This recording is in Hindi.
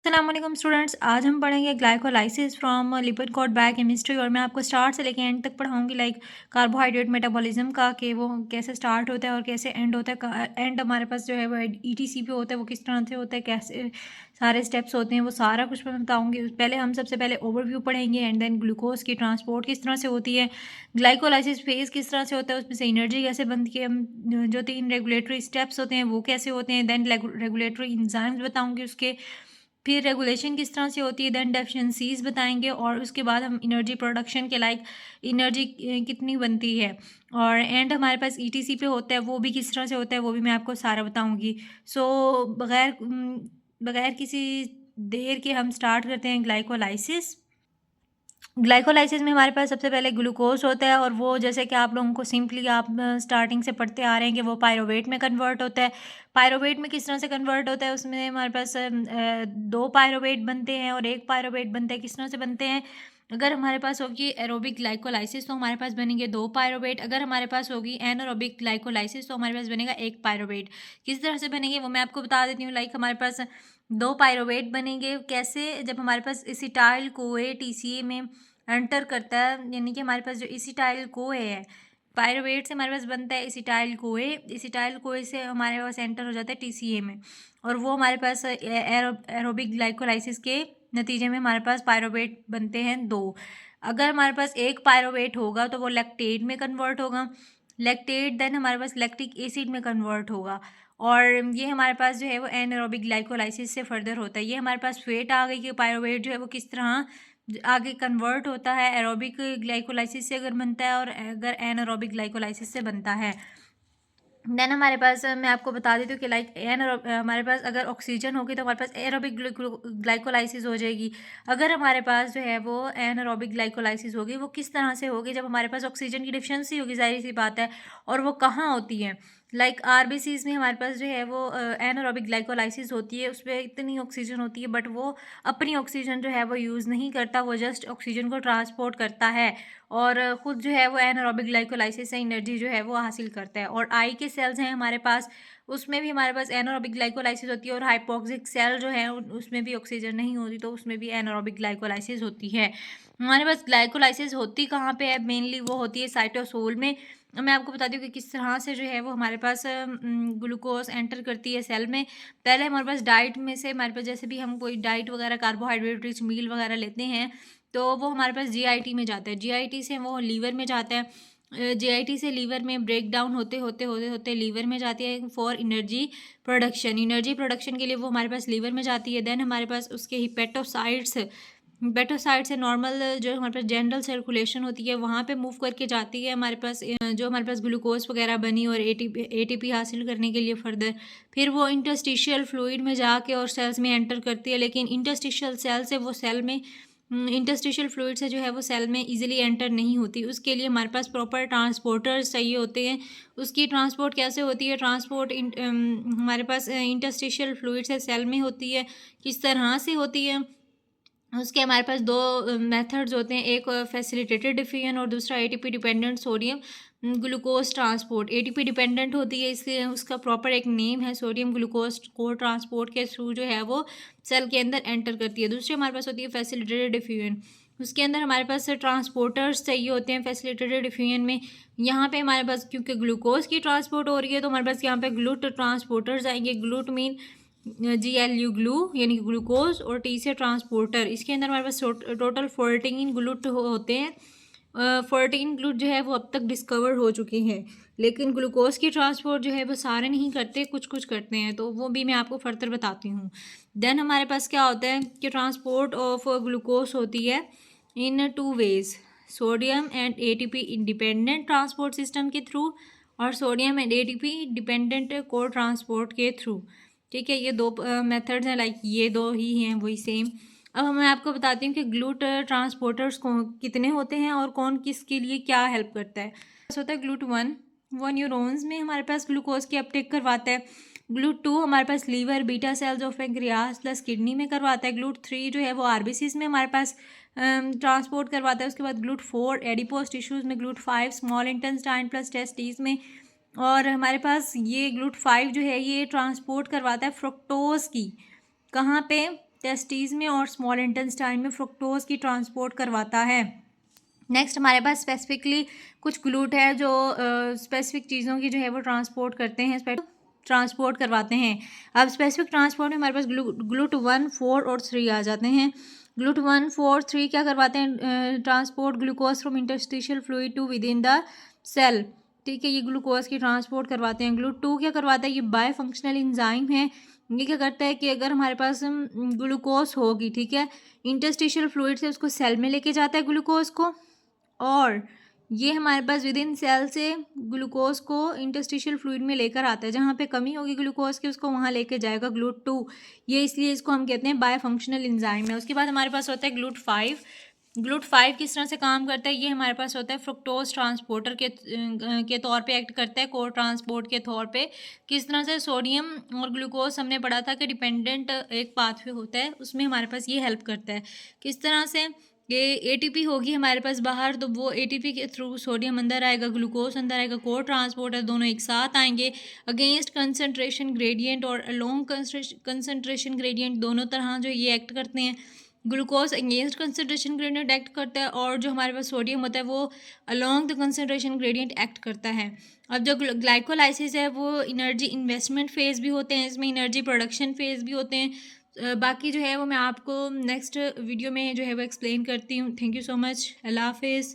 अस्सलाम स्टूडेंट्स, आज हम पढ़ेंगे glycolysis from lipid code biochemistry. और मैं आपको स्टार्ट से लेके एंड तक पढ़ाऊंगी कार्बोहाइड्रेट मेटाबॉलिज्म का, कि वो कैसे स्टार्ट होता है और कैसे एंड होता है। एंड हमारे पास जो है वो ईटीसी पे होता है, वो किस तरह से होता है, कैसे सारे स्टेप्स होते हैं, वो सारा कुछ मैं बताऊंगी। पहले हम सबसे पहले ओवरव्यू पढ़ेंगे एंड देन ग्लूकोज की ट्रांसपोर्ट किस तरह से होती है, ग्लाइकोलाइसिस फेज किस तरह से होता है, उसमें से एनर्जी कैसे बनती है, जो 3 रेगुलेटरी स्टेप्स होते हैं वो कैसे होते हैं, देन रेगुलेटरी इंजाइम्स बताऊंगी उसके, फिर रेगुलेशन किस तरह से होती है, देन डेफिशिएंसीज बताएंगे, और उसके बाद हम एनर्जी प्रोडक्शन के एनर्जी कितनी बनती है, और एंड हमारे पास ईटीसी पे होता है, वो भी किस तरह से होता है वो भी मैं आपको सारा बताऊंगी। सो बगैर किसी देर के हम स्टार्ट करते हैं ग्लाइकोलाइसिस। ग्लाइकोलाइसिस में हमारे पास सबसे पहले ग्लूकोज होता है, और वो जैसे कि आप लोगों को सिंपली आप स्टार्टिंग से पढ़ते आ रहे हैं कि वो पायरोवेट में कन्वर्ट होता है। पायरोवेट में किस तरह से कन्वर्ट होता है, उसमें हमारे पास 2 पायरोवेट बनते हैं और 1 पायरोवेट बनता है। किस तरह से बनते हैं, अगर हमारे पास होगी एरोबिक ग्लाइकोलाइसिस तो हमारे पास बनेंगे 2 पायरोवेट, अगर हमारे पास होगी एनारोबिक ग्लाइकोलाइसिस तो हमारे पास बनेगा 1 पायरोवेट। किस तरह से बनेंगे वो मैं आपको बता देती हूँ। हमारे पास 2 पायरोवेट बनेंगे कैसे, जब हमारे पास एसिटाइल कोए टीसीए में एंटर करता है, यानी कि हमारे पास जो एसिटाइल कोए है, पायरोवेट से हमारे पास बनता है एसिटाइल कोए, एसिटाइल कोए से हमारे पास एंटर हो जाता है टीसीए में, और वो हमारे पास एरोबिक ग्लाइकोलाइसिस के नतीजे में हमारे पास पायरोवेट बनते हैं 2। अगर हमारे पास 1 पायरोवेट होगा तो वो लैक्टेट में कन्वर्ट होगा, लैक्टेट देन हमारे पास लैक्टिक एसिड में कन्वर्ट होगा, और ये हमारे पास जो है वो एनारोबिक ग्लाइकोलाइसिस से फर्दर होता है। ये हमारे पास फेट आ गई कि पायरोवेट जो है वो किस तरह आगे कन्वर्ट होता है, एरोबिक ग्लाइकोलाइसिस से अगर बनता है और अगर एनारोबिक ग्लाइकोलाइसिस से बनता है। देन हमारे पास मैं आपको बता देती हूँ कि हमारे पास अगर ऑक्सीजन होगी तो हमारे पास एरोबिक ग्लाइकोलाइसिस हो जाएगी। अगर हमारे पास जो है वो एनारोबिक ग्लाइकोलाइसिस होगी, वो किस तरह से होगी, जब हमारे पास ऑक्सीजन की डिफिशियंसी होगी, जाहिर सी बात है। और वो कहाँ होती है, आरबीसीज में हमारे पास जो है वो एनारोबिक ग्लाइकोलाइसिस होती है, उसमें इतनी ऑक्सीजन होती है बट वो अपनी ऑक्सीजन जो है वो यूज़ नहीं करता, वो जस्ट ऑक्सीजन को ट्रांसपोर्ट करता है, और ख़ुद जो है वो एनारोबिक ग्लाइकोलाइसिस से एनर्जी जो है वो हासिल करता है। और आई के सेल्स हैं हमारे पास, उसमें भी हमारे पास एनारोबिक ग्लाइकोलाइसिस होती है, और हाइपोक्सिक सेल जो है उसमें भी ऑक्सीजन नहीं होती, तो उसमें भी एनारोबिक ग्लाइकोलाइसिस होती है। हमारे पास ग्लाइकोलाइसिस होती कहाँ पे है, मेनली वो होती है साइटोसोल में। मैं आपको बताती हूँ कि किस तरह से जो है वो हमारे पास ग्लूकोज एंटर करती है सेल में। पहले हमारे पास डाइट में से हमारे पास जैसे भी हम कोई डाइट वगैरह कार्बोहाइड्रेट रिच मील वगैरह लेते हैं तो वो हमारे पास जीआईटी में जाता है, जीआईटी से वो लीवर में जाता है, जीआईटी से लीवर में ब्रेक डाउन होते होते होते होते लीवर में जाती है for energy production. Energy production के लिए वो हमारे पास लीवर में जाती है। देन हमारे पास उसके हिपेटोसाइट्स, बेटोसाइड से नॉर्मल जो हमारे पास जनरल सर्कुलेशन होती है वहाँ पे मूव करके जाती है हमारे पास, जो हमारे पास ग्लूकोज वगैरह बनी और एटीपी हासिल करने के लिए फर्दर, फिर वो इंटरस्टिशियल फ्लूइड में जाके और सेल्स में एंटर करती है। लेकिन इंटरस्टिशियल सेल से वो सेल में इंटरस्टिशियल फ्लूइड से जो है वो सेल में इजीली एंटर नहीं होती, उसके लिए हमारे पास प्रॉपर ट्रांसपोर्टर्स चाहिए होते हैं। उसकी ट्रांसपोर्ट कैसे होती है, ट्रांसपोर्ट हमारे पास इंटरस्टिशियल फ्लूइड से सेल में होती है, किस तरह से होती है, उसके हमारे पास 2 मेथड्स होते हैं, एक फैसिलिटेटेड डिफिजन और दूसरा ATP dependent sodium glucose transport. ATP dependent होती है इसलिए उसका प्रॉपर एक नेम है, सोडियम ग्लूकोज को ट्रांसपोर्ट के थ्रू जो है वो सेल के अंदर एंटर करती है। दूसरी हमारे पास होती है फैसिलिटेटेड डिफ्यूजन, उसके अंदर हमारे पास ट्रांसपोर्टर्स चाहिए होते हैं। फैसिलिटेटेड डिफ्यूजन में यहाँ पे हमारे पास क्योंकि ग्लूकोज की ट्रांसपोर्ट हो रही है तो हमारे पास यहाँ पे ग्लूट ट्रांसपोर्टर्स आएंगे। ग्लूट मीन GLU ग्लू यानी कि ग्लूकोज, और T से ट्रांसपोर्टर। इसके अंदर हमारे पास टोटल 14 ग्लूट होते हैं। 14 ग्लूट जो है वो अब तक डिस्कवर हो चुके हैं, लेकिन ग्लूकोज की ट्रांसपोर्ट जो है वो सारे नहीं करते, कुछ कुछ करते हैं, तो वो भी मैं आपको फर्दर बताती हूँ। देन हमारे पास क्या होता है कि ट्रांसपोर्ट ऑफ ग्लूकोज होती है in 2 ways, sodium and ATP independent transport system के थ्रू और सोडियम एंड ATP डिपेंडेंट को ट्रांसपोर्ट के थ्रू। ठीक है, ये 2 मेथड्स हैं, ये 2 ही हैं वही सेम। अब मैं आपको बताती हूँ कि ग्लूट ट्रांसपोर्टर्स कितने होते हैं और कौन किसके लिए क्या हेल्प करता है। होता है ग्लूट 1, वो न्यूरॉन्स में हमारे पास ग्लूकोज की अपटेक करवाता है। ग्लूट 2 हमारे पास liver beta cells of pancreas plus kidney में करवाता है। ग्लूट 3 जो है वो आरबीसीज में हमारे पास ट्रांसपोर्ट करवाता है। उसके बाद ग्लूट 4 एडिपोज टिश्यूज़ में, glut 5 small intestine plus testes में, और हमारे पास ये ग्लूट 5 जो है ये ट्रांसपोर्ट करवाता है फ्रुक्टोज की, कहाँ पे, टेस्टीज में और स्मॉल इंटेस्टाइन में फ्रुक्टोज की ट्रांसपोर्ट करवाता है। नेक्स्ट हमारे पास स्पेसिफिकली कुछ ग्लूट है जो स्पेसिफिक चीज़ों की जो है वो ट्रांसपोर्ट करते हैं, ट्रांसपोर्ट करवाते हैं। अब स्पेसिफिक ट्रांसपोर्ट में हमारे पास ग्लूट 1, 4 और 3 आ जाते हैं। ग्लूट 1, 4, 3 क्या करवाते हैं? Transport glucose from interstitial fluid to within the cell. ठीक है, ये ग्लूकोज की ट्रांसपोर्ट करवाते हैं। ग्लूट 2 क्या करवाता है? ये बाय फंक्शनल इंजाइम है। ये क्या करता है कि अगर हमारे पास ग्लूकोज होगी, ठीक है, इंटरस्टिशियल फ्लूइड से उसको सेल में लेके जाता है ग्लूकोज को, और ये हमारे पास विद इन सेल से ग्लूकोज को इंटरस्टिशियल फ्लूइड में लेकर आता है। जहाँ पे कमी होगी ग्लूकोज की उसको वहाँ लेके जाएगा ग्लूट 2। ये इसलिए इसको हम कहते हैं बाय फंक्शनल इंजाइम है। उसके बाद हमारे पास होता है ग्लूट 5। ग्लूट 5 किस तरह से काम करता है? ये हमारे पास होता है फ्रुक्टोज ट्रांसपोर्टर के तौर पे एक्ट करता है, को ट्रांसपोर्ट के तौर पे। किस तरह से? सोडियम और ग्लूकोज हमने पढ़ा था कि डिपेंडेंट एक पाथवे होता है, उसमें हमारे पास ये हेल्प करता है। किस तरह से? ये एटीपी होगी हमारे पास बाहर, तो वो एटीपी के थ्रू सोडियम अंदर आएगा, ग्लूकोज अंदर आएगा, को ट्रांसपोर्टर दोनों एक साथ आएंगे अगेंस्ट कंसंट्रेशन ग्रेडियंट और अलोंग कंसंट्रेशन ग्रेडियंट, दोनों तरह जो ये एक्ट करते हैं। Glucose against concentration gradient act करता है और जो हमारे पास सोडियम होता है वो along the concentration gradient act करता है। अब जो ग्लाइकोलाइसिस है वो एनर्जी इन्वेस्टमेंट फेज़ भी होते हैं, इसमें एनर्जी प्रोडक्शन फेज़ भी होते हैं। बाकी जो है वो मैं आपको नेक्स्ट वीडियो में जो है वो एक्सप्लेन करती हूँ। Thank you so much. अल्लाह हाफिज़।